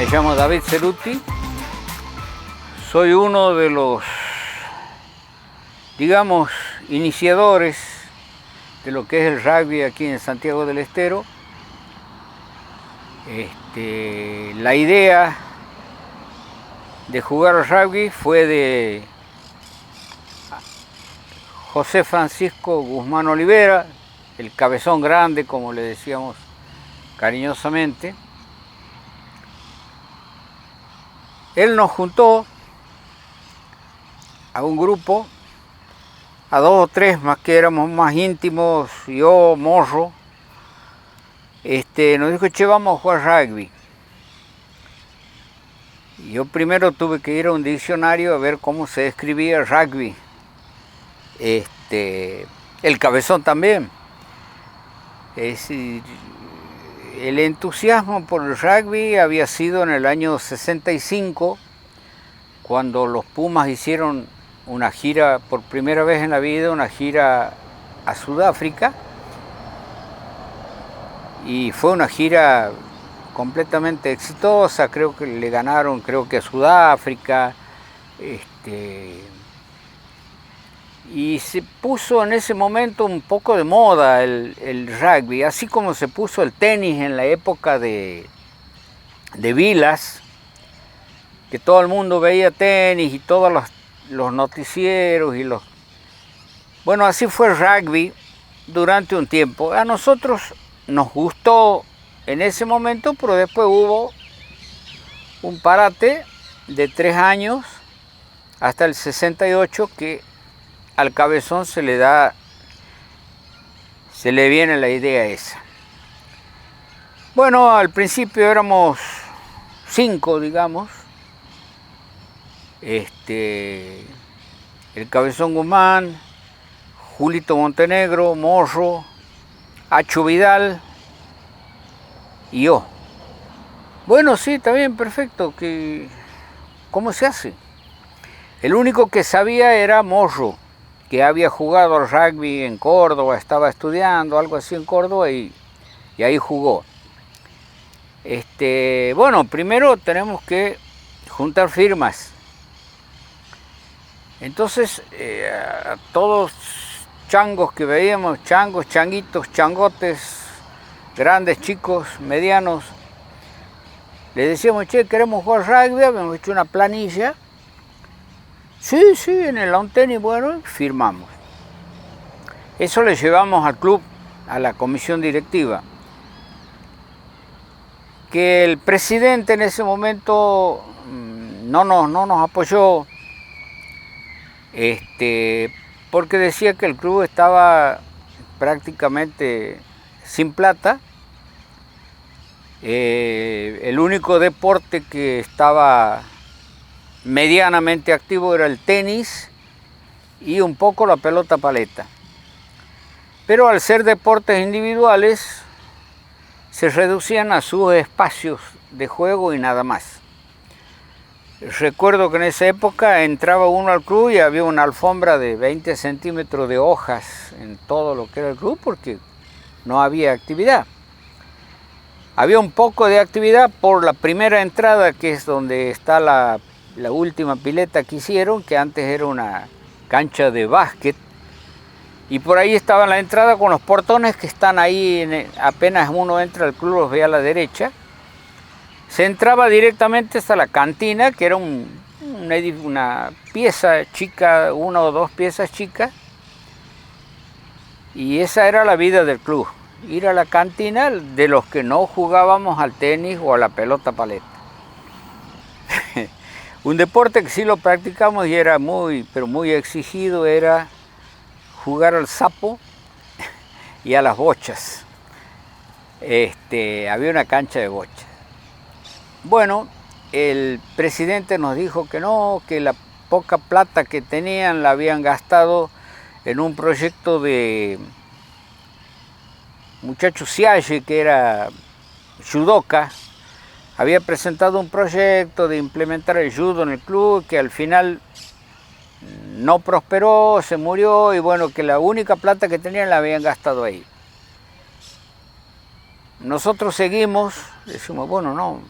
Me llamo David Ceruti, soy uno de los, digamos, iniciadores de lo que es el rugby aquí en Santiago del Estero. La idea de jugar al rugby fue de José Francisco Guzmán Olivera, el cabezón grande, como le decíamos cariñosamente. Él nos juntó a un grupo, a 2 o 3 más que éramos más íntimos, yo, Morro. Nos dijo, che, vamos a jugar rugby. Y yo primero tuve que ir a un diccionario a ver cómo se escribía rugby. El cabezón también. Es decir, el entusiasmo por el rugby había sido en el año 65, cuando los Pumas hicieron una gira, por primera vez en la vida, una gira a Sudáfrica. Y fue una gira completamente exitosa, creo que le ganaron, creo que a Sudáfrica. Y se puso en ese momento un poco de moda el rugby, así como se puso el tenis en la época de Vilas, que todo el mundo veía tenis y todos los noticieros y los... Bueno, así fue el rugby durante un tiempo. A nosotros nos gustó en ese momento, pero después hubo un parate de 3 años hasta el 68 que al cabezón se le viene la idea esa. Bueno, al principio éramos 5, digamos. El cabezón Guzmán, Julito Montenegro, Morro, Acho Vidal y yo. Bueno, sí, está bien, perfecto. ¿Cómo se hace? El único que sabía era Morro, que había jugado al rugby en Córdoba, estaba estudiando, algo así en Córdoba, y ahí jugó. Bueno, primero tenemos que juntar firmas. Entonces, a todos changos que veíamos, changos, changuitos, changotes, grandes, chicos, medianos, le decíamos, che, queremos jugar rugby, habíamos hecho una planilla. Sí, en el lawn tenis, bueno, firmamos. Eso le llevamos al club, a la comisión directiva. Que el presidente en ese momento no nos apoyó, porque decía que el club estaba prácticamente sin plata. El único deporte que estaba medianamente activo era el tenis y un poco la pelota paleta. Pero al ser deportes individuales, se reducían a sus espacios de juego y nada más. Recuerdo que en esa época entraba uno al club y había una alfombra de 20 centímetros de hojas en todo lo que era el club porque no había actividad. Había un poco de actividad por la primera entrada, que es donde está la última pileta que hicieron, que antes era una cancha de básquet. Y por ahí estaba la entrada con los portones que están ahí, apenas uno entra al club los ve a la derecha. Se entraba directamente hasta la cantina, que era una pieza chica, 1 o 2 piezas chicas. Y esa era la vida del club, ir a la cantina de los que no jugábamos al tenis o a la pelota paleta. Un deporte que sí lo practicamos y era pero muy exigido, era jugar al sapo y a las bochas. Había una cancha de bochas. Bueno, el presidente nos dijo que no, que la poca plata que tenían la habían gastado en un proyecto de muchacho Sialle, que era judoka. Había presentado un proyecto de implementar el judo en el club, que al final no prosperó, se murió, y bueno, que la única plata que tenían la habían gastado ahí. Nosotros seguimos, decimos, bueno, no,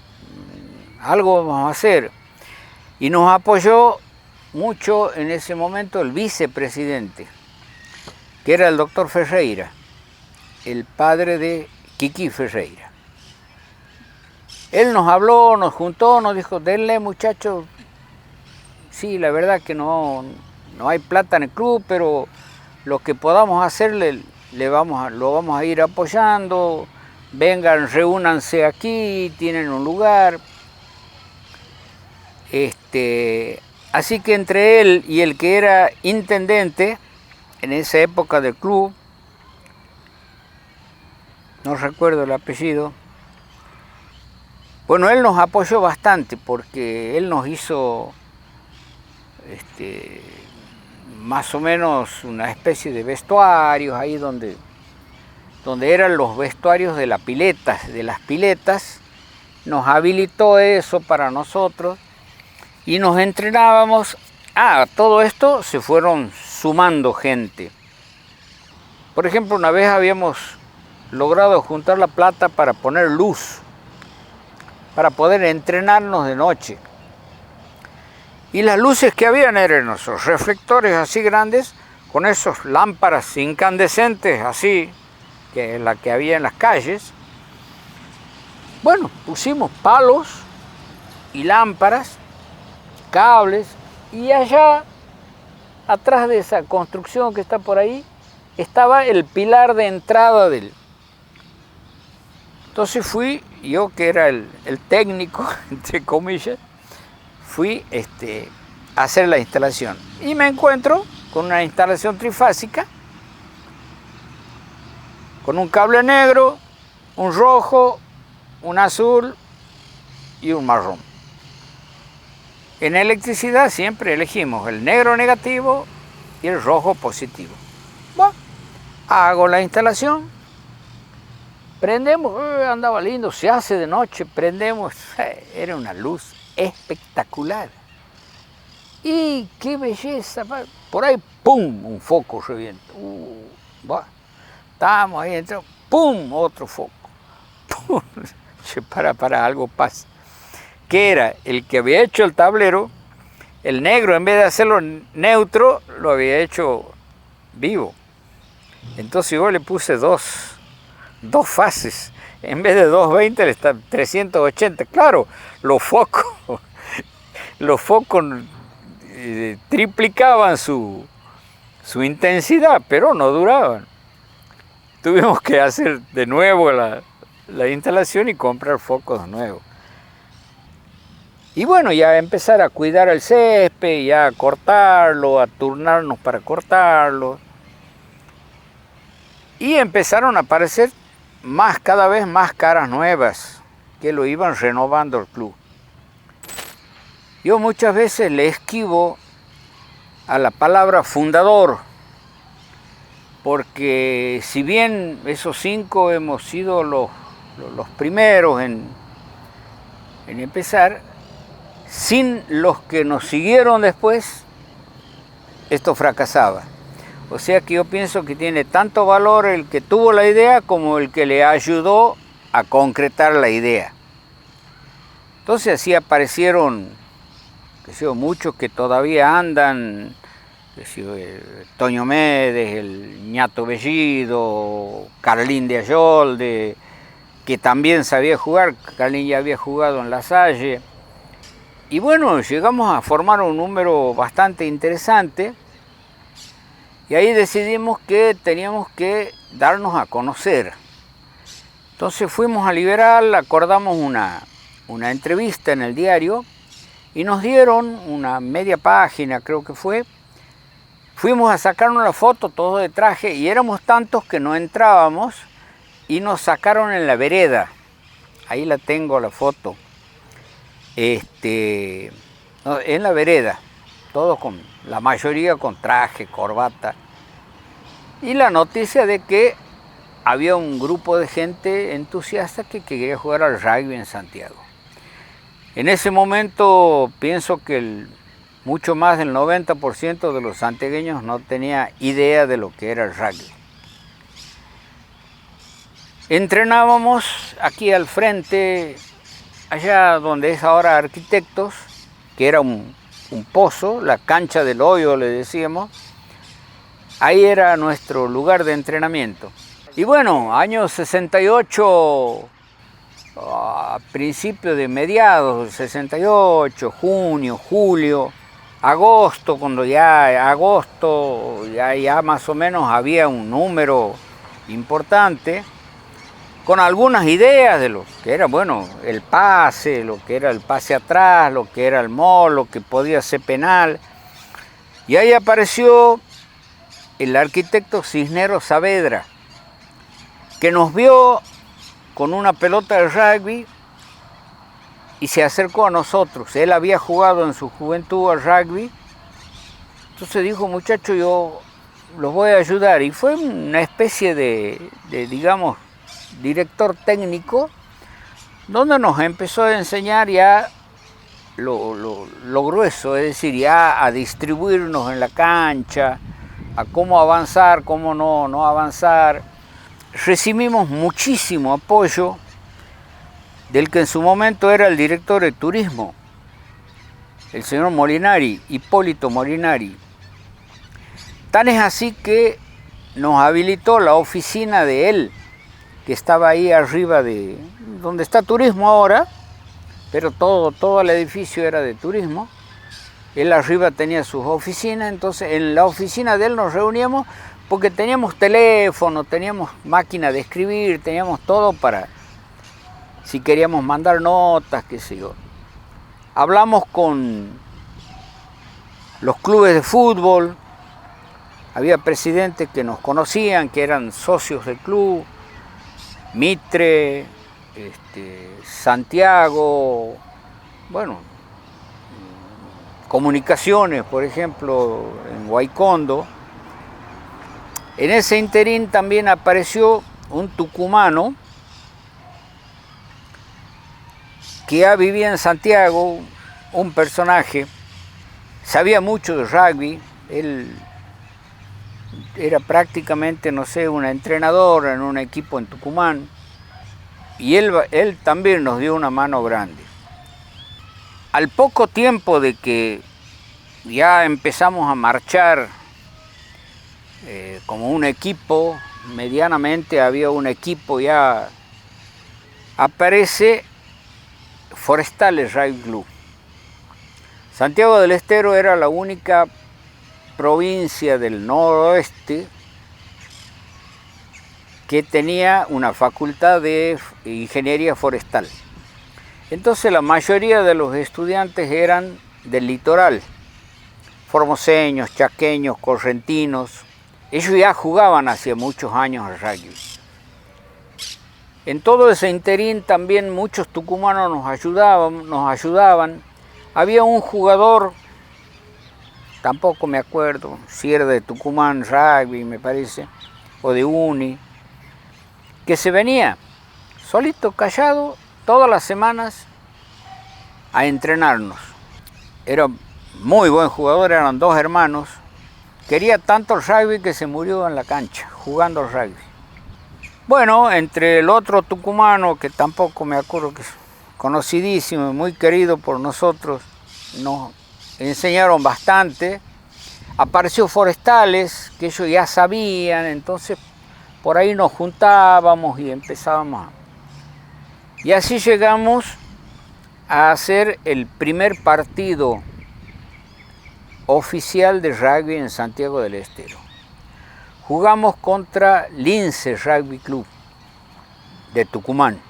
algo vamos a hacer. Y nos apoyó mucho en ese momento el vicepresidente, que era el doctor Ferreira, el padre de Kiki Ferreira. Él nos habló, nos juntó, nos dijo, denle muchachos, sí, la verdad que no hay plata en el club, pero lo que podamos hacerle, lo vamos a ir apoyando, vengan, reúnanse aquí, tienen un lugar. Así que entre él y el que era intendente en esa época del club, no recuerdo el apellido, bueno, él nos apoyó bastante porque él nos hizo más o menos una especie de vestuarios ahí donde eran los vestuarios de las piletas, nos habilitó eso para nosotros y nos entrenábamos. A todo esto se fueron sumando gente. Por ejemplo, una vez habíamos logrado juntar la plata para poner luz, para poder entrenarnos de noche. Y las luces que habían eran esos reflectores así grandes, con esos lámparas incandescentes así, que es la que había en las calles. Bueno, pusimos palos y lámparas, cables, y allá, atrás de esa construcción que está por ahí, estaba el pilar de entrada del... Entonces fui, yo que era el técnico, entre comillas, fui a hacer la instalación. Y me encuentro con una instalación trifásica, con un cable negro, un rojo, un azul y un marrón. En electricidad siempre elegimos el negro negativo y el rojo positivo. Bueno, hago la instalación, prendemos, andaba lindo, se hace de noche, prendemos, era una luz espectacular. Y qué belleza, por ahí, ¡pum!, un foco revienta. Bueno, estábamos ahí dentro, ¡pum!, otro foco. ¡Pum! Para, algo pasa. Que era el que había hecho el tablero, el negro en vez de hacerlo neutro, lo había hecho vivo. Entonces yo le puse dos fases, en vez de 220 le está 380. Claro, los focos triplicaban su intensidad, pero no duraban. Tuvimos que hacer de nuevo la instalación y comprar focos nuevos. Y bueno, ya empezar a cuidar el césped, ya a cortarlo, a turnarnos para cortarlo. Y empezaron a aparecer cada vez más caras nuevas que lo iban renovando el club. Yo muchas veces le esquivo a la palabra fundador, porque si bien esos 5 hemos sido los primeros en empezar, sin los que nos siguieron después, esto fracasaba. O sea que yo pienso que tiene tanto valor el que tuvo la idea como el que le ayudó a concretar la idea. Entonces así aparecieron, muchos que todavía andan, Toño Médez, el Ñato Bellido, Carlín de Ayolde, que también sabía jugar, Carlín ya había jugado en La Salle. Y bueno, llegamos a formar un número bastante interesante y ahí decidimos que teníamos que darnos a conocer. Entonces fuimos a Liberal, acordamos una entrevista en el diario y nos dieron una media página, creo que fue. Fuimos a sacarnos la foto todos de traje y éramos tantos que no entrábamos y nos sacaron en la vereda. Ahí la tengo la foto. En la vereda, todos la mayoría con traje, corbata, y la noticia de que había un grupo de gente entusiasta que quería jugar al rugby en Santiago. En ese momento pienso que mucho más del 90% de los santiagueños no tenía idea de lo que era el rugby. Entrenábamos aquí al frente, allá donde es ahora Arquitectos, que era un pozo, la cancha del hoyo le decíamos, ahí era nuestro lugar de entrenamiento. Y bueno, año 68, a principios de mediados del 68, junio, julio, agosto, cuando ya más o menos había un número importante, con algunas ideas de lo que era, bueno, el pase, lo que era el pase atrás, lo que era el mall, lo que podía ser penal. Y ahí apareció el arquitecto Cisneros Saavedra, que nos vio con una pelota de rugby y se acercó a nosotros. Él había jugado en su juventud al rugby, entonces dijo, muchacho, yo los voy a ayudar. Y fue una especie de digamos, director técnico, donde nos empezó a enseñar ya lo grueso, es decir, ya a distribuirnos en la cancha, a cómo avanzar, cómo no avanzar. Recibimos muchísimo apoyo del que en su momento era el director de turismo, el señor Molinari, Hipólito Molinari. Tan es así que nos habilitó la oficina de él, que estaba ahí arriba de donde está turismo ahora, pero todo el edificio era de turismo. Él arriba tenía sus oficinas, entonces en la oficina de él nos reuníamos porque teníamos teléfono, teníamos máquina de escribir, teníamos todo para, si queríamos mandar notas, qué sé yo. Hablamos con los clubes de fútbol, había presidentes que nos conocían, que eran socios del club, Mitre, Santiago, bueno, Comunicaciones, por ejemplo, en Huaycondo. En ese interín también apareció un tucumano que ya vivía en Santiago, un personaje, sabía mucho de rugby, él era prácticamente, no sé, un entrenador en un equipo en Tucumán, y él también nos dio una mano grande. Al poco tiempo de que ya empezamos a marchar como un equipo, medianamente había un equipo ya, aparece Forestales Rugby Club. Santiago del Estero era la única provincia del noroeste que tenía una facultad de ingeniería forestal. Entonces la mayoría de los estudiantes eran del litoral, formoseños, chaqueños, correntinos. Ellos ya jugaban hacía muchos años al rugby. En todo ese interín también muchos tucumanos nos ayudaban. Había un jugador, tampoco me acuerdo, si era de Tucumán Rugby, me parece, o de Uni, que se venía solito, callado, todas las semanas a entrenarnos. Era muy buen jugador, eran dos hermanos. Quería tanto el rugby que se murió en la cancha, jugando al rugby. Bueno, entre el otro tucumano, que tampoco me acuerdo, que es conocidísimo, muy querido por nosotros, nos enseñaron bastante. Apareció Forestales, que ellos ya sabían, entonces por ahí nos juntábamos y empezábamos. Y así llegamos a hacer el primer partido oficial de rugby en Santiago del Estero. Jugamos contra Lince Rugby Club de Tucumán.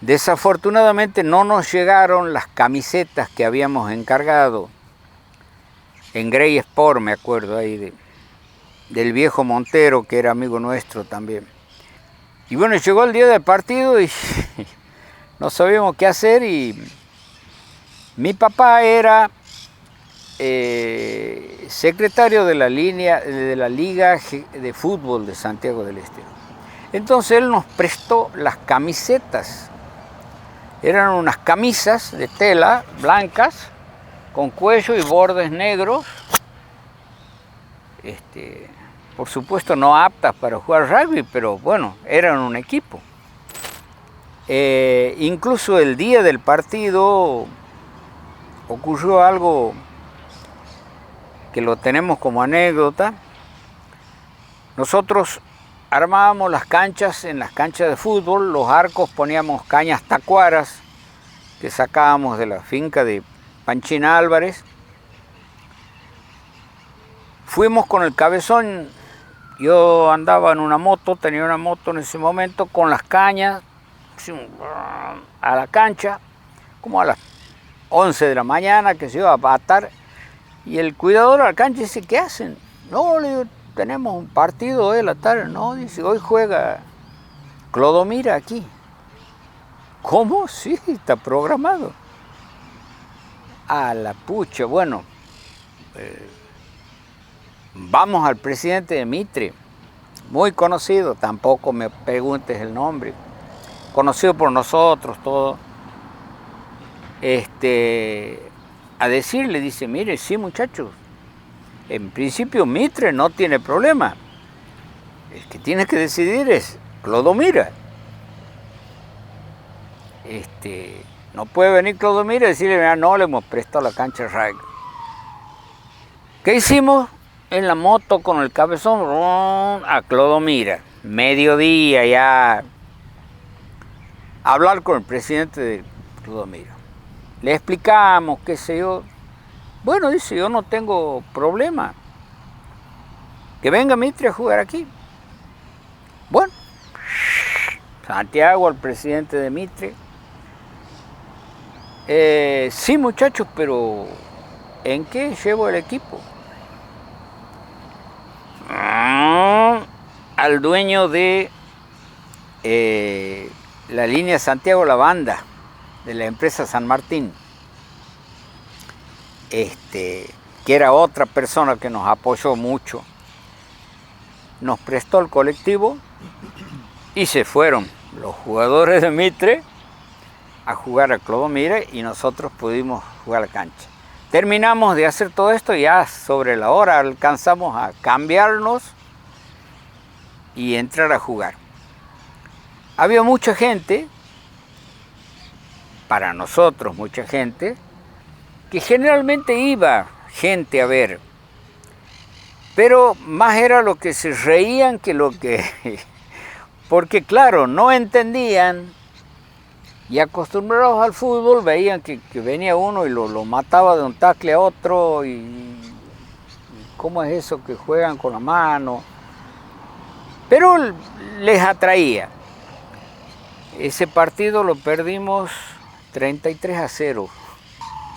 Desafortunadamente no nos llegaron las camisetas que habíamos encargado en Grey Sport, me acuerdo ahí del viejo Montero, que era amigo nuestro también. Y bueno, llegó el día del partido y no sabíamos qué hacer, y mi papá era secretario de la Liga de Fútbol de Santiago del Estero. Entonces él nos prestó las camisetas. Eran unas camisas de tela blancas con cuello y bordes negros, por supuesto no aptas para jugar rugby, pero bueno, eran un equipo. Incluso el día del partido ocurrió algo que lo tenemos como anécdota. Nosotros armábamos las canchas, en las canchas de fútbol, los arcos poníamos cañas tacuaras que sacábamos de la finca de Panchín Álvarez. Fuimos con el Cabezón, yo andaba en una moto, tenía una moto en ese momento, con las cañas a la cancha, como a las 11 de la mañana, que se iba a atar, y el cuidador de la cancha dice, ¿qué hacen? No, le digo, tenemos un partido hoy a la tarde. No, dice, hoy juega Clodomira aquí. ¿Cómo? Sí, está programado. A la pucha, bueno, vamos al presidente de Mitre, muy conocido, tampoco me preguntes el nombre, conocido por nosotros, todo, a decirle, dice, mire, sí muchachos, en principio Mitre no tiene problema, el que tiene que decidir es Clodomira. No puede venir Clodomira y decirle, mira, no le hemos prestado la cancha RAG. ¿Qué hicimos? En la moto con el Cabezón a Clodomira, mediodía ya, a hablar con el presidente de Clodomira. Le explicamos, qué sé yo. Bueno, dice, yo no tengo problema. Que venga Mitre a jugar aquí. Bueno, Santiago, el presidente de Mitre. Sí, muchachos, pero ¿en qué llevo el equipo? Al dueño de la línea Santiago La Banda, de la empresa San Martín, que era otra persona que nos apoyó mucho, nos prestó el colectivo y se fueron los jugadores de Mitre a jugar a Clodomira y nosotros pudimos jugar a la cancha. Terminamos de hacer todo esto y ya sobre la hora alcanzamos a cambiarnos y entrar a jugar. Había mucha gente, para nosotros mucha gente, que generalmente iba gente a ver, pero más era lo que se reían que lo que... porque claro, no entendían y acostumbrados al fútbol veían que venía uno y lo mataba de un tackle a otro y cómo es eso que juegan con la mano, pero les atraía. Ese partido lo perdimos 33-0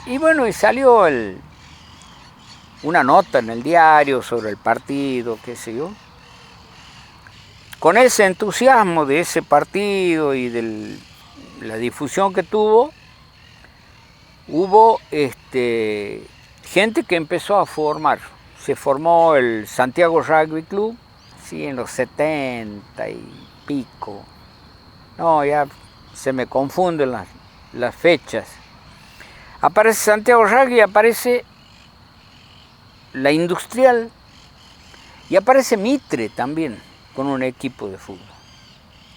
y bueno, y salió una nota en el diario sobre el partido, qué sé yo. Con ese entusiasmo de ese partido y de la difusión que tuvo, hubo gente que empezó a formar. Se formó el Santiago Rugby Club, sí, en los 70 y pico. No, ya se me confunden las fechas. Aparece Santiago Rugby, aparece la Industrial y aparece Mitre también con un equipo de fútbol,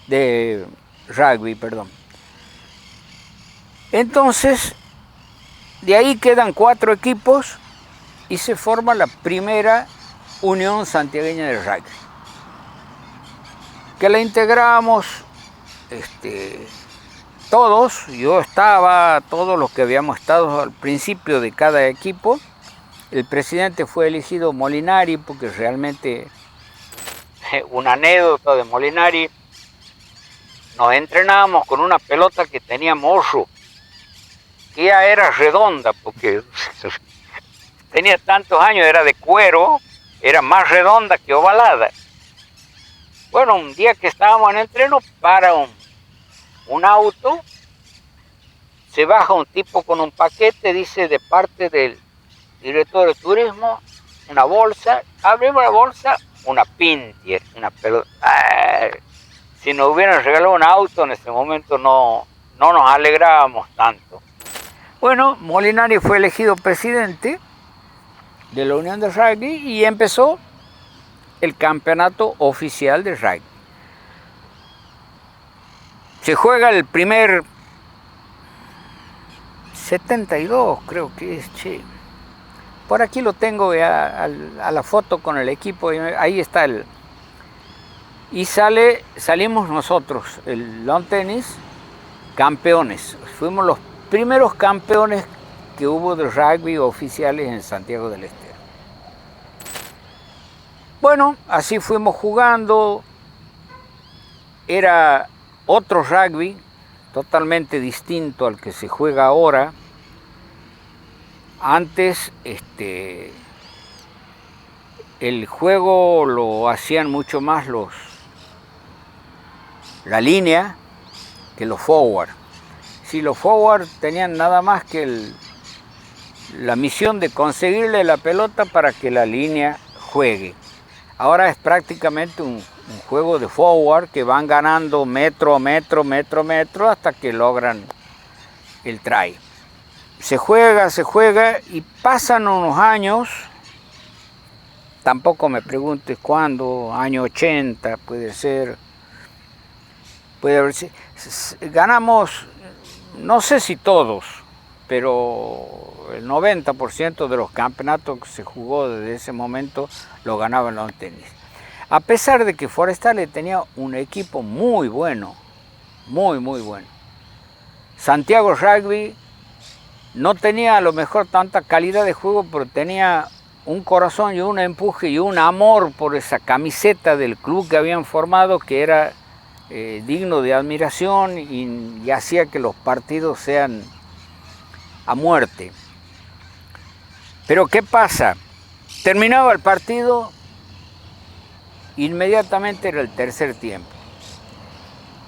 de rugby, perdón. Entonces, de ahí quedan 4 equipos y se forma la primera Unión Santiagueña de Rugby, que la integramos todos, yo estaba, todos los que habíamos estado al principio de cada equipo. El presidente fue elegido Molinari, porque realmente, una anécdota de Molinari, nos entrenábamos con una pelota que tenía morro, que ya era redonda, porque tenía tantos años, era de cuero, era más redonda que ovalada. Bueno, un día que estábamos en entreno, para un auto, se baja un tipo con un paquete, dice, de parte del director de turismo, una bolsa, abrimos la bolsa, una Pintier, una pelota. Si nos hubieran regalado un auto en ese momento no nos alegrábamos tanto. Bueno, Molinari fue elegido presidente de la Unión de Rugby y empezó el campeonato oficial de rugby. Se juega el primer 72, creo que es, che. Por aquí lo tengo a la foto con el equipo, ahí está el... Y salimos nosotros, el lawn tenis, campeones. Fuimos los primeros campeones que hubo de rugby oficiales en Santiago del Estero. Bueno, así fuimos jugando. Era otro rugby, totalmente distinto al que se juega ahora. Antes, el juego lo hacían mucho más la línea que los forward. Si los forward tenían nada más que la misión de conseguirle la pelota para que la línea juegue. Ahora es prácticamente un juego de forward que van ganando metro a metro, metro a metro, hasta que logran el try. Se juega y pasan unos años, tampoco me preguntes cuándo, año 80 puede ser, puede haber, ganamos, no sé si todos, pero el 90% de los campeonatos que se jugó desde ese momento lo ganaba el lawn tenis. A pesar de que Forestales tenía un equipo muy bueno, muy bueno. Santiago Rugby no tenía a lo mejor tanta calidad de juego, pero tenía un corazón y un empuje y un amor por esa camiseta del club que habían formado, que era digno de admiración y hacía que los partidos sean a muerte. Pero ¿qué pasa? Terminaba el partido, inmediatamente era el tercer tiempo.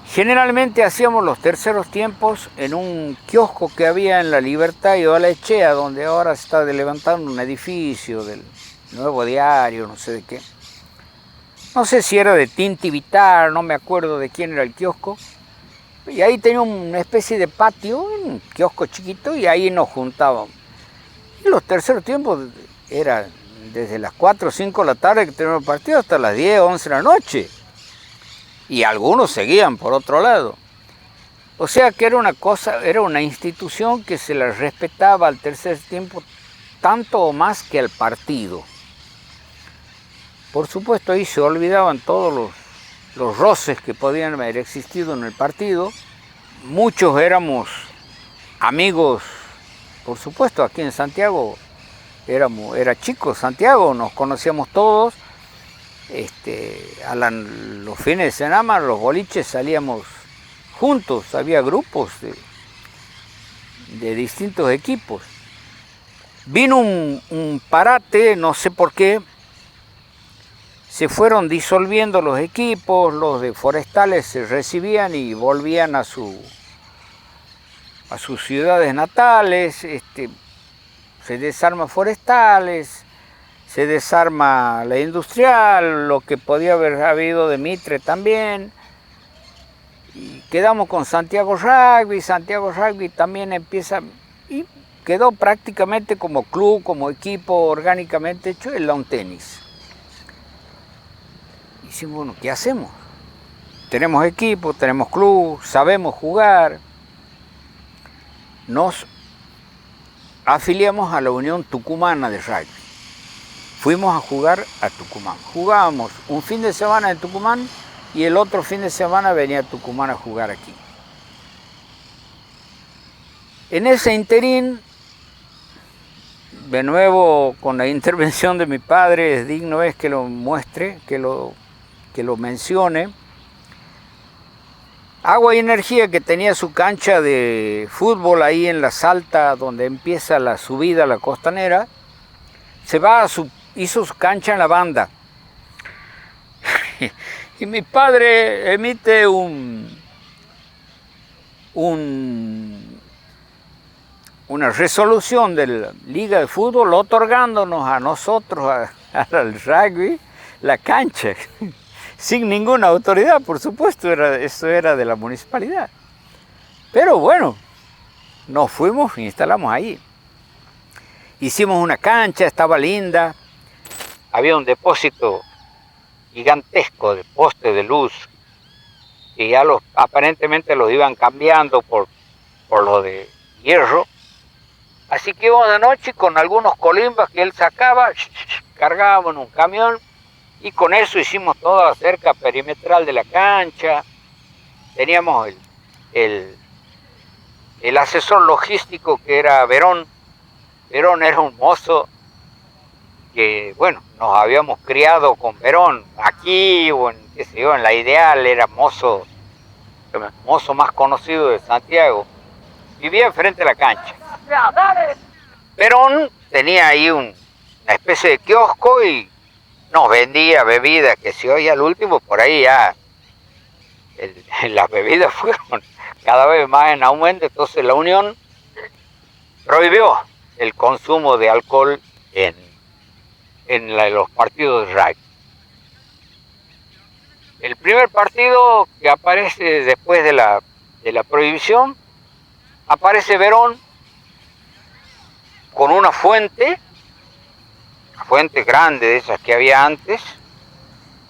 Generalmente hacíamos los terceros tiempos en un kiosco que había en La Libertad y Olaechea, donde ahora se está levantando un edificio del Nuevo Diario, no sé de qué. No sé si era de Tinti Vitar, no me acuerdo de quién era el kiosco. Y ahí tenía una especie de patio, un kiosco chiquito, y ahí nos juntábamos. Y los terceros tiempos era desde las 4 o 5 de la tarde que teníamos el partido hasta las 10 o 11 de la noche. Y algunos seguían por otro lado. O sea que era una cosa, era una institución que se la respetaba al tercer tiempo tanto o más que al partido. Por supuesto ahí se olvidaban todos los roces que podían haber existido en el partido. Muchos éramos amigos, por supuesto, aquí en Santiago era chico Santiago, nos conocíamos todos. Los fines de semana, los boliches salíamos juntos, había grupos de distintos equipos. Vino un parate, no sé por qué, se fueron disolviendo los equipos, los de Forestales se recibían y volvían a sus ciudades natales, se desarma Forestales, se desarma la Industrial, lo que podía haber habido de Mitre también, y quedamos con Santiago Rugby también empieza, y quedó prácticamente como club, como equipo orgánicamente hecho el lawn tenis. Y decimos, bueno, ¿qué hacemos? Tenemos equipo, tenemos club, sabemos jugar. Nos afiliamos a la Unión Tucumana de Rugby. Fuimos a jugar a Tucumán. Jugábamos un fin de semana en Tucumán y el otro fin de semana venía a Tucumán a jugar aquí. En ese interín, de nuevo con la intervención de mi padre, es digno es que lo muestre, que lo mencione. Agua y Energía, que tenía su cancha de fútbol ahí en la Salta, donde empieza la subida a la Costanera, se va hizo su cancha en la banda. Y mi padre emite una resolución de la Liga de Fútbol otorgándonos a nosotros, al rugby, la cancha. Sin ninguna autoridad, por supuesto, eso era de la municipalidad. Pero bueno, nos fuimos e instalamos ahí. Hicimos una cancha, estaba linda, había un depósito gigantesco de postes de luz que ya aparentemente los iban cambiando por lo de hierro. Así que íbamos de noche con algunos colimbas que él sacaba, cargábamos en un camión y con eso hicimos toda la cerca perimetral de la cancha. Teníamos el asesor logístico que era Verón. Verón era un mozo que, bueno, nos habíamos criado con Verón aquí o en, qué sé yo, en La Ideal, era mozo más conocido de Santiago. Vivía enfrente de la cancha. Verón tenía ahí una especie de kiosco y nos vendía bebidas, que si hoy al último por ahí ya las bebidas fueron cada vez más en aumento, entonces la Unión prohibió el consumo de alcohol en los partidos de rugby. El primer partido que aparece después de la prohibición, aparece Verón con una fuente grande de esas que había antes,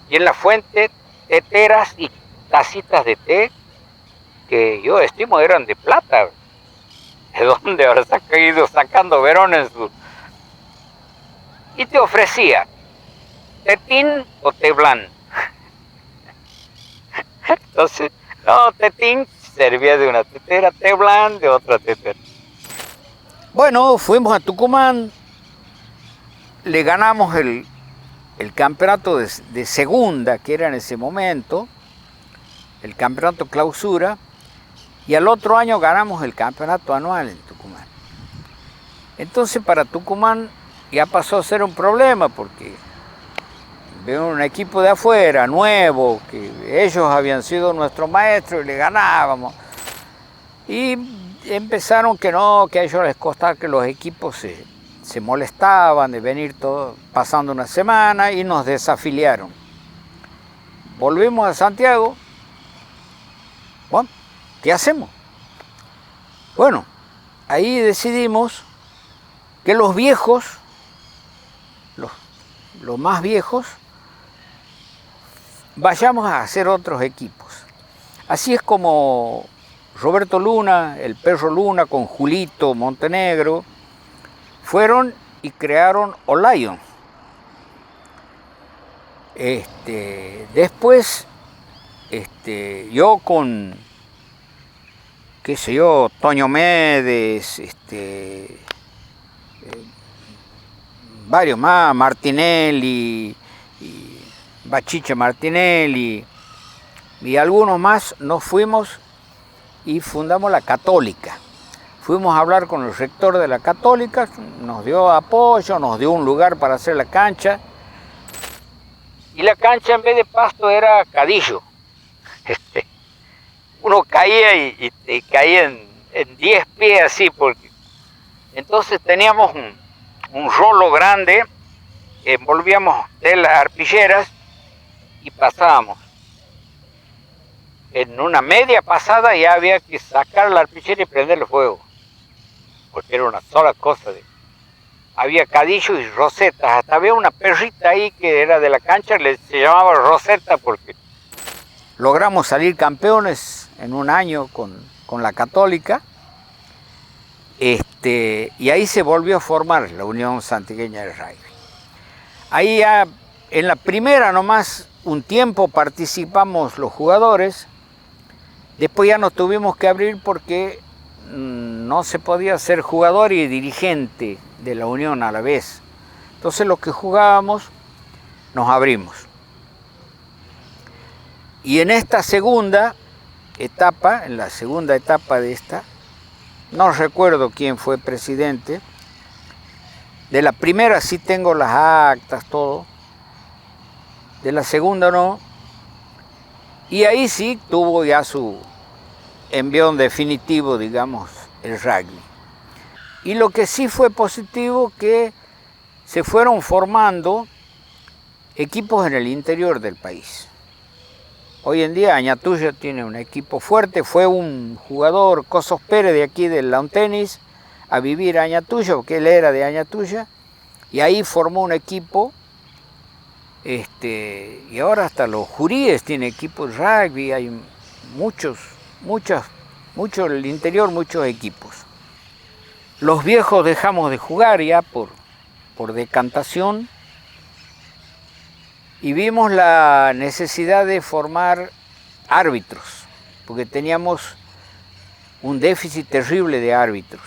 y en la fuente teteras y tacitas de té que yo estimo eran de plata. ¿De dónde habrá ido sacando Verón en su...? Y te ofrecía tetín o té blanc. Entonces, no, tetín servía de una tetera, té blanc de otra tetera. Bueno, fuimos a Tucumán, le ganamos el campeonato de segunda, que era en ese momento, el campeonato clausura, y al otro año ganamos el campeonato anual en Tucumán. Entonces para Tucumán ya pasó a ser un problema, porque veo un equipo de afuera, nuevo, que ellos habían sido nuestros maestros y le ganábamos. Y empezaron que no, que a ellos les costaba, que los equipos se molestaban de venir todo, pasando una semana, y nos desafiliaron. Volvimos a Santiago. Bueno, ¿qué hacemos? Bueno, ahí decidimos que los viejos, los más viejos, vayamos a hacer otros equipos. Así es como Roberto Luna, el Perro Luna, con Julito Montenegro, fueron y crearon Olion. Después, yo con, qué sé yo, Toño Médez, varios más, Martinelli, y Bachiche Martinelli, y algunos más, nos fuimos y fundamos la Católica. Fuimos a hablar con el rector de la Católica, nos dio apoyo, nos dio un lugar para hacer la cancha. Y la cancha en vez de pasto era cadillo. Uno caía y caía en 10 pies así, porque entonces teníamos un rolo grande, envolvíamos telas arpilleras y pasábamos. En una media pasada ya había que sacar la arpillera y prenderle fuego, porque era una sola cosa. Había cadillos y rosetas, hasta había una perrita ahí que era de la cancha, se llamaba Roseta, porque logramos salir campeones en un año con la Católica, y ahí se volvió a formar la Unión Santigueña de Rugby. Ahí ya, en la primera nomás, un tiempo participamos los jugadores, después ya nos tuvimos que abrir porque no se podía ser jugador y dirigente de la Unión a la vez. Entonces los que jugábamos nos abrimos. Y en esta segunda etapa, en la segunda etapa de esta, no recuerdo quién fue presidente. De la primera sí tengo las actas, todo. De la segunda no. Y ahí sí tuvo ya su envión definitivo, digamos, el rugby. Y lo que sí fue positivo, que se fueron formando equipos en el interior del país. Hoy en día Añatuya tiene un equipo fuerte. Fue un jugador, Cosos Pérez, de aquí del lawn tenis, a vivir a Añatuya, porque él era de Añatuya, y ahí formó un equipo. Y ahora hasta los Juríes tienen equipos de rugby. Hay muchos el interior, muchos equipos. Los viejos dejamos de jugar ya por decantación y vimos la necesidad de formar árbitros, porque teníamos un déficit terrible de árbitros.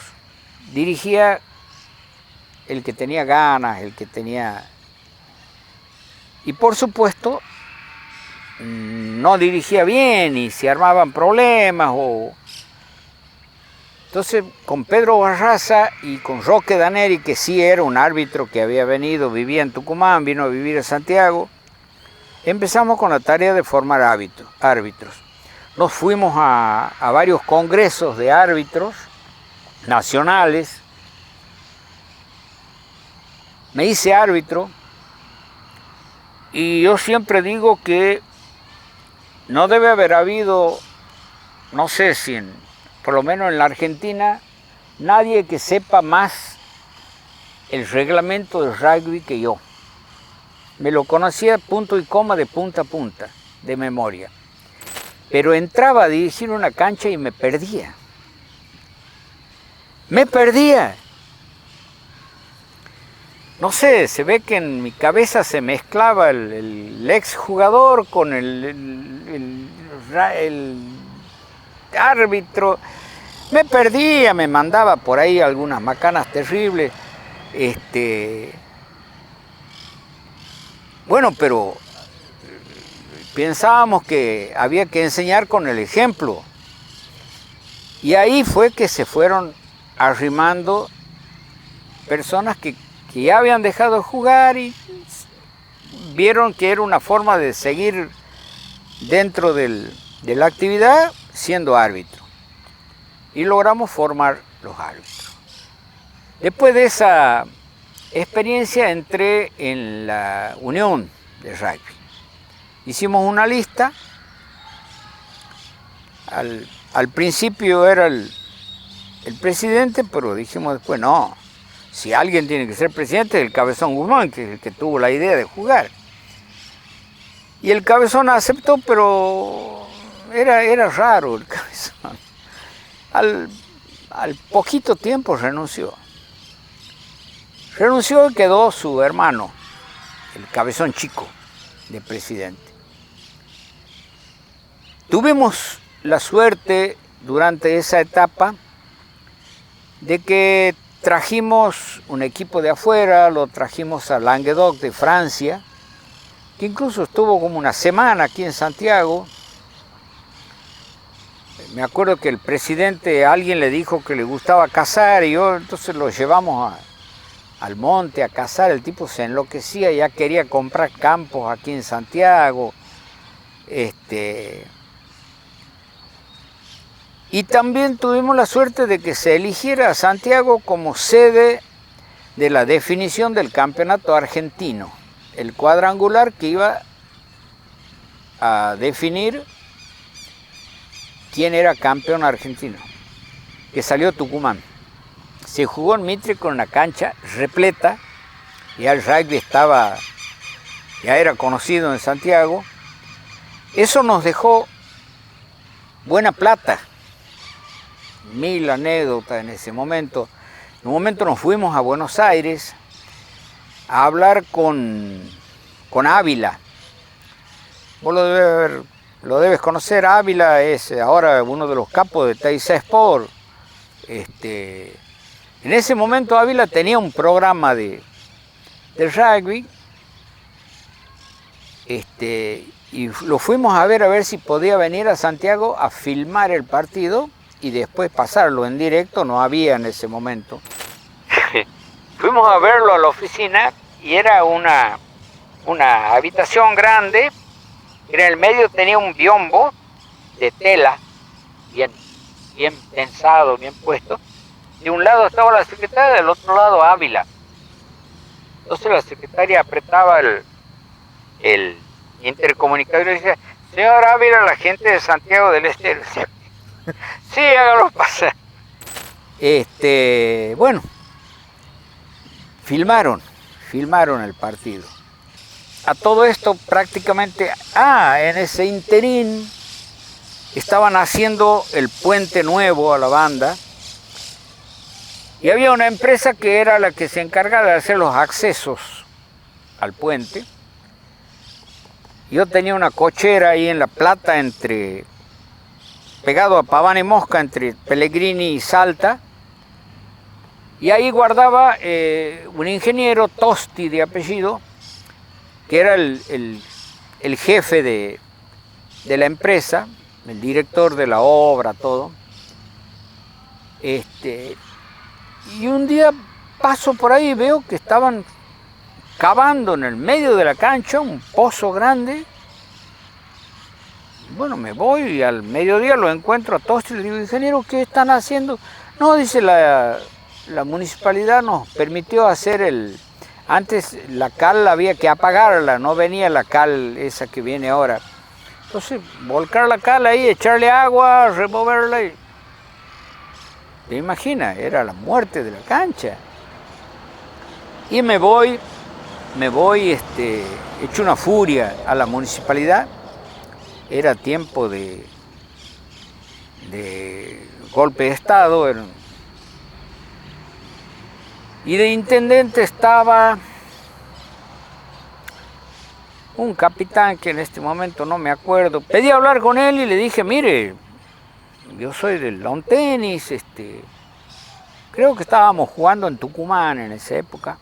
Dirigía el que tenía ganas, el que tenía... Y por supuesto, no dirigía bien y se armaban problemas. Entonces, con Pedro Barraza y con Roque Daneri, que sí era un árbitro que había venido, vivía en Tucumán, vino a vivir a Santiago, empezamos con la tarea de formar árbitros. Nos fuimos a varios congresos de árbitros nacionales. Me hice árbitro y yo siempre digo que no debe haber habido, no sé si por lo menos en la Argentina, nadie que sepa más el reglamento del rugby que yo. Me lo conocía punto y coma de punta a punta, de memoria. Pero entraba a dirigir una cancha y me perdía. Me perdía. No sé, se ve que en mi cabeza se mezclaba el exjugador con el árbitro. Me perdía, me mandaba por ahí algunas macanas terribles. Bueno, pero pensábamos que había que enseñar con el ejemplo. Y ahí fue que se fueron arrimando personas que ya habían dejado de jugar y vieron que era una forma de seguir dentro de la actividad siendo árbitro. Y logramos formar los árbitros. Después de esa experiencia entré en la Unión de Rugby. Hicimos una lista. Al principio era el presidente, pero dijimos después, no, si alguien tiene que ser presidente, el Cabezón Guzmán, que es el que tuvo la idea de jugar. Y el Cabezón aceptó, pero era raro el Cabezón. Al poquito tiempo renunció. Renunció y quedó su hermano, el Cabezón Chico, de presidente. Tuvimos la suerte durante esa etapa de que trajimos un equipo de afuera, lo trajimos a Languedoc de Francia, que incluso estuvo como una semana aquí en Santiago. Me acuerdo que el presidente, alguien le dijo que le gustaba cazar y entonces lo llevamos al monte a cazar. El tipo se enloquecía, ya quería comprar campos aquí en Santiago. Y también tuvimos la suerte de que se eligiera a Santiago como sede de la definición del campeonato argentino, el cuadrangular que iba a definir quién era campeón argentino, que salió Tucumán. Se jugó en Mitre con una cancha repleta, ya el rugby ya era conocido en Santiago. Eso nos dejó buena plata. 1000 anécdotas en ese momento. En un momento nos fuimos a Buenos Aires a hablar con Ávila. Vos lo debes conocer. Ávila es ahora uno de los capos de Teisá Sport. En ese momento Ávila tenía un programa de rugby. Y lo fuimos a ver si podía venir a Santiago a filmar el partido y después pasarlo en directo. No había en ese momento. Fuimos a verlo a la oficina y era una habitación grande. En el medio tenía un biombo de tela, bien pensado, bien puesto. De un lado estaba la secretaria, del otro lado Ávila. Entonces la secretaria apretaba el intercomunicador y decía: señor Ávila, la gente de Santiago del Estero. Sí, hágalo pasar. Bueno, filmaron el partido. A todo esto prácticamente, en ese interín estaban haciendo el puente nuevo a la banda y había una empresa que era la que se encargaba de hacer los accesos al puente. Yo tenía una cochera ahí en La Plata, pegado a Paván y Mosca, entre Pellegrini y Salta, y ahí guardaba un ingeniero, Tosti de apellido, que era el jefe de la empresa, el director de la obra, todo. Y un día paso por ahí y veo que estaban cavando en el medio de la cancha un pozo grande. Bueno, me voy y al mediodía lo encuentro a Tosti y le digo, ingeniero, ¿qué están haciendo? No, dice, la municipalidad nos permitió hacer antes la cal había que apagarla, no venía la cal esa que viene ahora. Entonces, volcar la cal ahí, echarle agua, removerla y... ¿Te imaginas? Era la muerte de la cancha. Y me voy hecho una furia a la municipalidad. Era tiempo de golpe de Estado. Y de intendente estaba un capitán que en este momento no me acuerdo. Pedí hablar con él y le dije, mire, yo soy del lawn tenis, creo que estábamos jugando en Tucumán en esa época.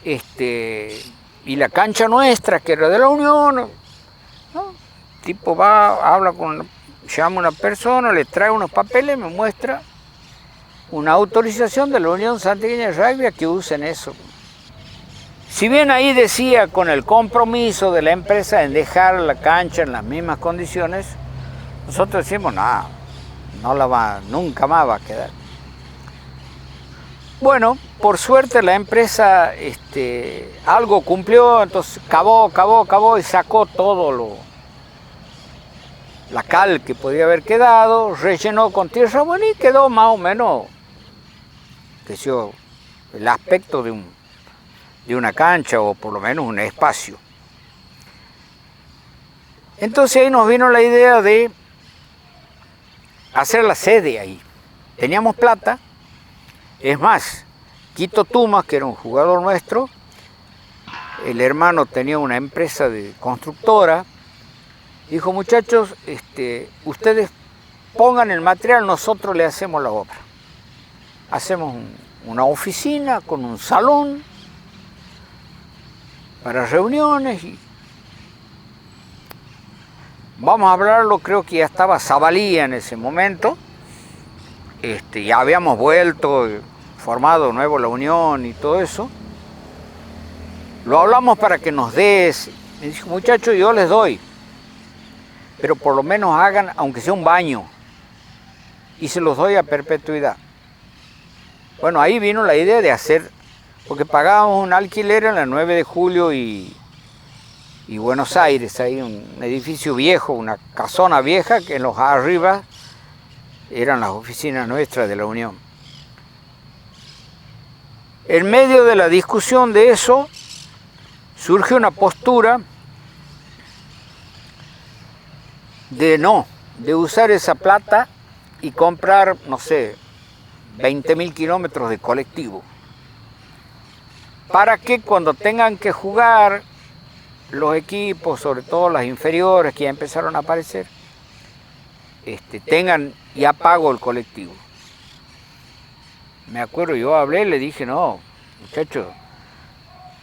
Y la cancha nuestra, que era de la Unión, ¿no? El tipo va, llama a una persona, le trae unos papeles, me muestra una autorización de la Unión Santiagueña de Rugby a que usen eso. Si bien ahí decía con el compromiso de la empresa en dejar la cancha en las mismas condiciones, nosotros decimos, nunca más va a quedar. Bueno, por suerte la empresa algo cumplió, entonces cavó y sacó todo la cal que podía haber quedado, rellenó con tierra buena y quedó más o menos, el aspecto de una cancha o por lo menos un espacio. Entonces ahí nos vino la idea de hacer la sede ahí. Teníamos plata. Es más, Quito Tumas, que era un jugador nuestro, el hermano tenía una empresa de constructora, dijo, muchachos, ustedes pongan el material, nosotros le hacemos la obra. Hacemos una oficina con un salón para reuniones y vamos a hablarlo, creo que ya estaba Zabalía en ese momento, ya habíamos vuelto, formado nuevo la Unión y todo eso. Lo hablamos para que nos des. Me dijo, muchachos, yo les doy, pero por lo menos hagan, aunque sea un baño, y se los doy a perpetuidad. Bueno, ahí vino la idea de hacer, porque pagábamos un alquiler en la 9 de julio y Buenos Aires, ahí un edificio viejo, una casona vieja, que en los arriba eran las oficinas nuestras de la Unión. En medio de la discusión de eso, surge una postura de usar esa plata y comprar, no sé, 20.000 kilómetros de colectivo, para que cuando tengan que jugar los equipos, sobre todo las inferiores que ya empezaron a aparecer, tengan ya pago el colectivo. Me acuerdo, yo hablé, le dije, no, muchachos,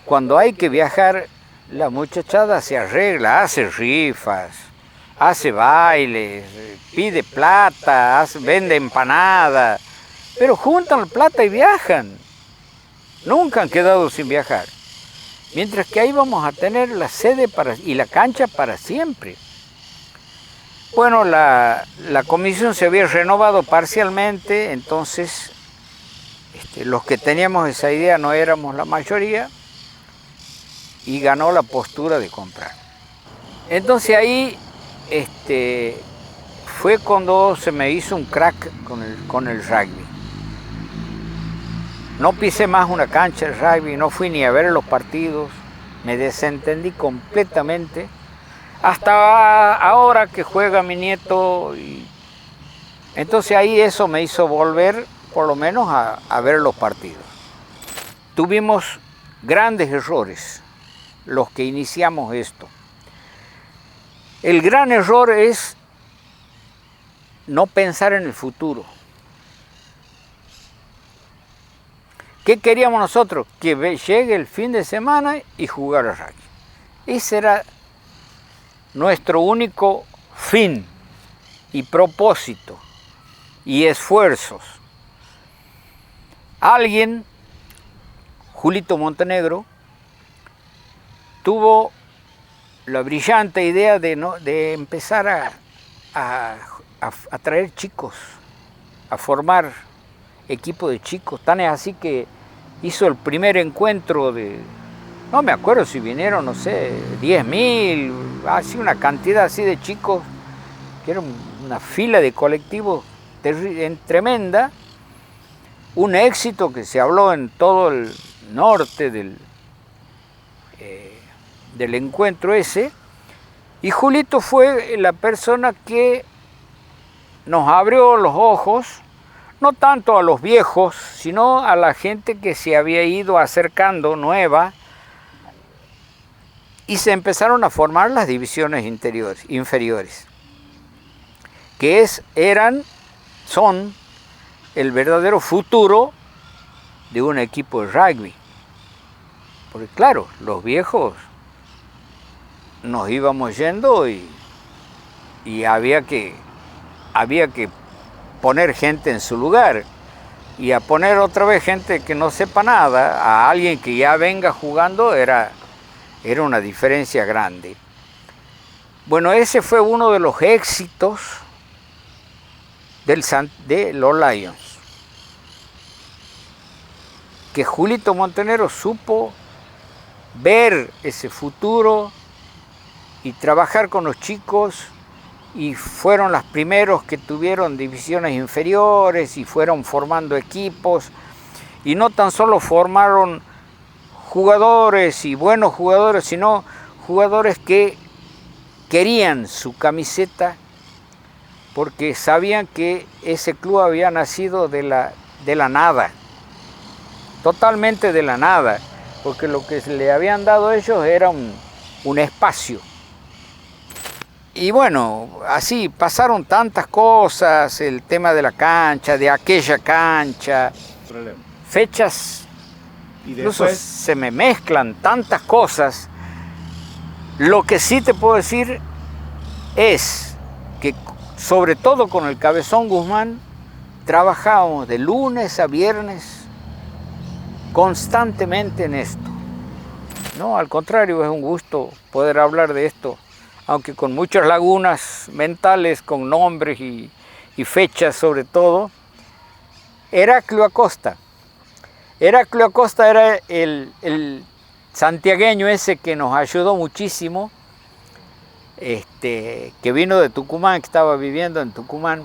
cuando hay que viajar, la muchachada se arregla, hace rifas, hace bailes, pide plata, vende empanadas, pero juntan la plata y viajan. Nunca han quedado sin viajar. Mientras que ahí vamos a tener la sede y la cancha para siempre. Bueno, la comisión se había renovado parcialmente, entonces los que teníamos esa idea no éramos la mayoría y ganó la postura de comprar. Entonces ahí fue cuando se me hizo un crack con el rugby. No pisé más una cancha de rugby, no fui ni a ver los partidos, me desentendí completamente. hasta ahora que juega mi nieto. Entonces ahí eso me hizo volver por lo menos a ver los partidos. Tuvimos grandes errores los que iniciamos esto. El gran error es no pensar en el futuro. ¿Qué queríamos nosotros? Que llegue el fin de semana y jugar al rugby. Ese era nuestro único fin y propósito y esfuerzos. Alguien, Julito Montenegro, tuvo la brillante idea de empezar a traer chicos, a formar equipo de chicos. Tan es así que hizo el primer encuentro no me acuerdo si vinieron, no sé, 10.000, así una cantidad así de chicos, que era una fila de colectivos tremenda, un éxito que se habló en todo el norte del encuentro ese, y Julito fue la persona que nos abrió los ojos, no tanto a los viejos, sino a la gente que se había ido acercando nueva, y se empezaron a formar las divisiones inferiores, que son el verdadero futuro de un equipo de rugby. Porque claro, los viejos nos íbamos yendo y había que poner gente en su lugar, y a poner otra vez gente que no sepa nada, a alguien que ya venga jugando, era una diferencia grande. Bueno, ese fue uno de los éxitos de los Lions, que Julito Montenegro supo ver ese futuro y trabajar con los chicos, y fueron los primeros que tuvieron divisiones inferiores y fueron formando equipos, y no tan solo formaron jugadores y buenos jugadores, sino jugadores que querían su camiseta porque sabían que ese club había nacido de la nada, totalmente de la nada, porque lo que le habían dado a ellos era un espacio. Y bueno, así pasaron tantas cosas, el tema de la cancha, de aquella cancha, fechas, incluso se me mezclan tantas cosas. Lo que sí te puedo decir es que, sobre todo con el Cabezón Guzmán, trabajábamos de lunes a viernes constantemente en esto. No, al contrario, es un gusto poder hablar de esto, aunque con muchas lagunas mentales, con nombres y fechas sobre todo. Heraclio Acosta. Heraclio Acosta era el santiagueño ese que nos ayudó muchísimo, que vino de Tucumán, que estaba viviendo en Tucumán.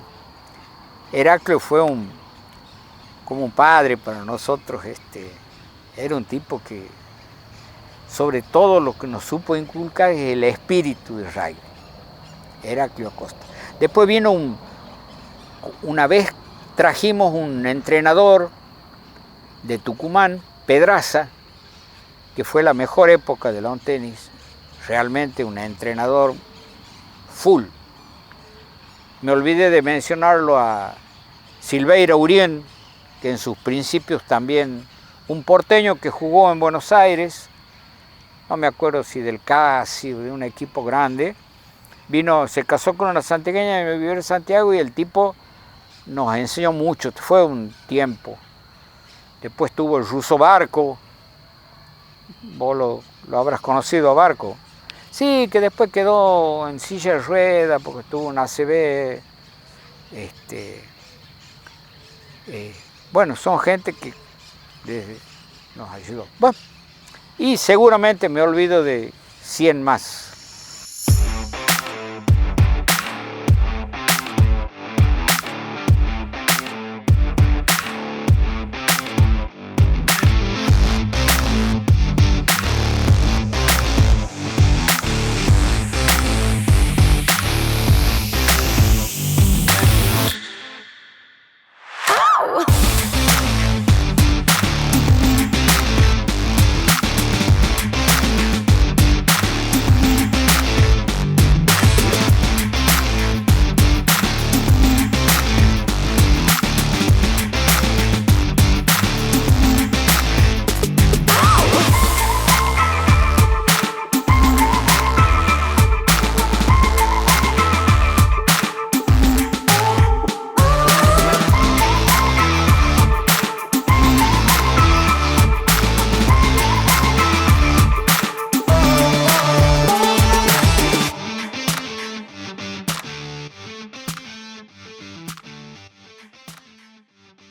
Heraclio fue como un padre para nosotros. Era un tipo que, sobre todo, lo que nos supo inculcar es el espíritu de rugby. Heraclio Acosta. Después vino una vez trajimos un entrenador de Tucumán, Pedraza, que fue la mejor época de lawn tenis, realmente un entrenador full. Me olvidé de mencionarlo a Silveira Urien, que en sus principios también, un porteño que jugó en Buenos Aires, no me acuerdo si del CASI o de un equipo grande, se casó con una santiagueña y me vivió en Santiago, y el tipo nos enseñó mucho, fue un tiempo. Después tuvo el ruso Barco, vos lo habrás conocido a Barco. Sí, que después quedó en silla de rueda porque estuvo en ACB. Bueno, son gente que nos ayudó. Bueno, y seguramente me olvido de 100 más.